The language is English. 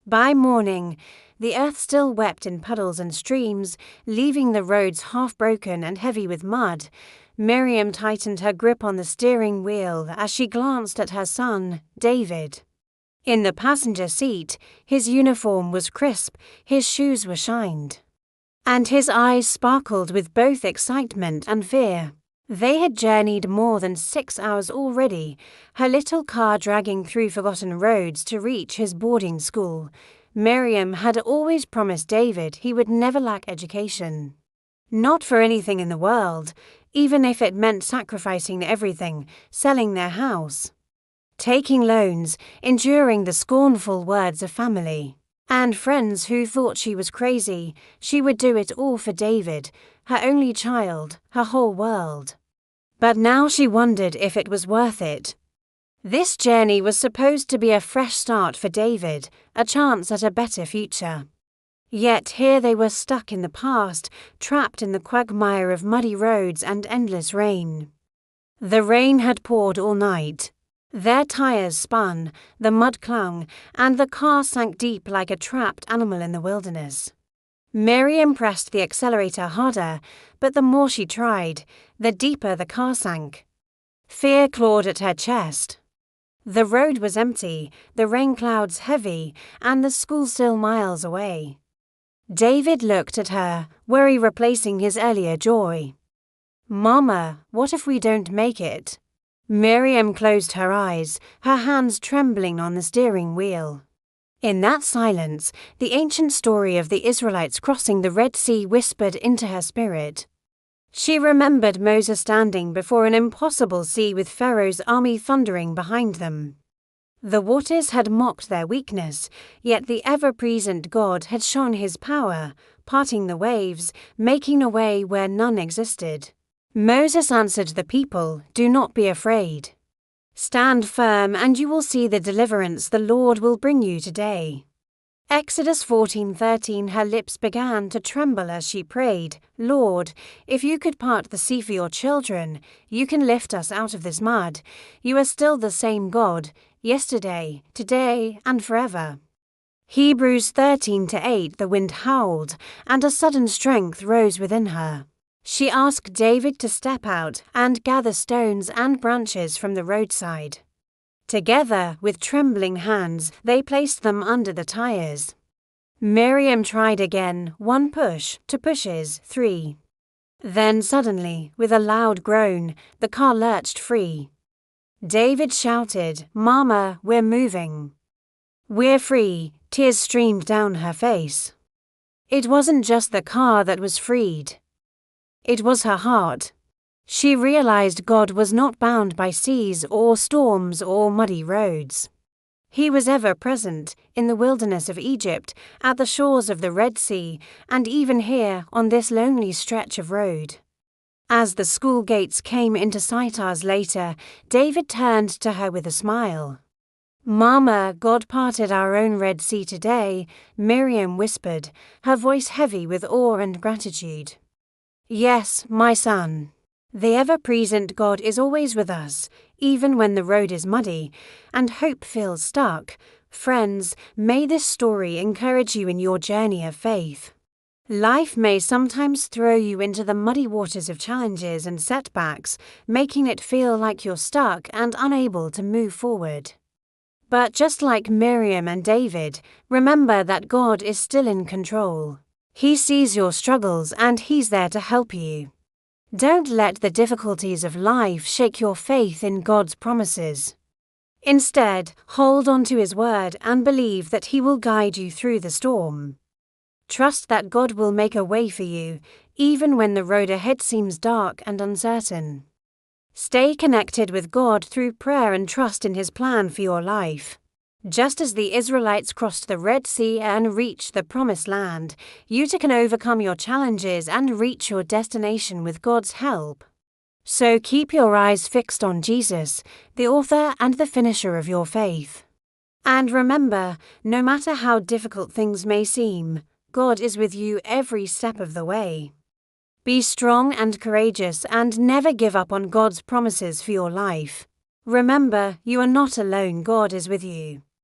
By morning, the earth still wept in puddles and streams, leaving the roads half broken and heavy with mud. Miriam tightened her grip on the steering wheel as she glanced at her son, David. In the passenger seat, his uniform was crisp, his shoes were shined, and his eyes sparkled with both excitement and fear. They had journeyed more than 6 hours already, her little car dragging through forgotten roads to reach his boarding school. Miriam had always promised David he would never lack education. Not for anything in the world, even if it meant sacrificing everything, selling their house, taking loans, enduring the scornful words of family and friends who thought she was crazy. She would do it all for David, her only child, her whole world. But now she wondered if it was worth it. This journey was supposed to be a fresh start for David, a chance at a better future. Yet here they were stuck in the past, trapped in the quagmire of muddy roads and endless rain. The rain had poured all night. Their tires spun, the mud clung, and the car sank deep like a trapped animal in the wilderness. Miriam pressed the accelerator harder, but the more she tried, the deeper the car sank. Fear clawed at her chest. The road was empty, the rain clouds heavy, and the school still miles away. David looked at her, worry replacing his earlier joy. "Mama, what if we don't make it?" Miriam closed her eyes, her hands trembling on the steering wheel. In that silence, the ancient story of the Israelites crossing the Red Sea whispered into her spirit. She remembered Moses standing before an impossible sea with Pharaoh's army thundering behind them. The waters had mocked their weakness, yet the ever-present God had shown his power, parting the waves, making a way where none existed. Moses answered the people, "Do not be afraid. Stand firm and you will see the deliverance the Lord will bring you today." Exodus 14:13. Her lips began to tremble as she prayed, "Lord, if you could part the sea for your children, you can lift us out of this mud. You are still the same God, yesterday, today, and forever." Hebrews 13:8. The wind howled, and a sudden strength rose within her. She asked David to step out and gather stones and branches from the roadside. Together, with trembling hands, they placed them under the tires. Miriam tried again, 1 push, 2 pushes, 3. Then suddenly, with a loud groan, the car lurched free. David shouted, "Mama, we're moving. We're free." Tears streamed down her face. It wasn't just the car that was freed. It was her heart. She realized God was not bound by seas or storms or muddy roads. He was ever present, in the wilderness of Egypt, at the shores of the Red Sea, and even here on this lonely stretch of road. As the school gates came into sight hours later, David turned to her with a smile. "Mama, God parted our own Red Sea today," Miriam whispered, her voice heavy with awe and gratitude. "Yes, my son. The ever-present God is always with us, even when the road is muddy and hope feels stuck." Friends, may this story encourage you in your journey of faith. Life may sometimes throw you into the muddy waters of challenges and setbacks, making it feel like you're stuck and unable to move forward. But just like Miriam and David, remember that God is still in control. He sees your struggles and He's there to help you. Don't let the difficulties of life shake your faith in God's promises. Instead, hold on to His word and believe that He will guide you through the storm. Trust that God will make a way for you, even when the road ahead seems dark and uncertain. Stay connected with God through prayer and trust in His plan for your life. Just as the Israelites crossed the Red Sea and reached the Promised Land, you too can overcome your challenges and reach your destination with God's help. So keep your eyes fixed on Jesus, the author and the finisher of your faith. And remember, no matter how difficult things may seem, God is with you every step of the way. Be strong and courageous and never give up on God's promises for your life. Remember, you are not alone. God is with you.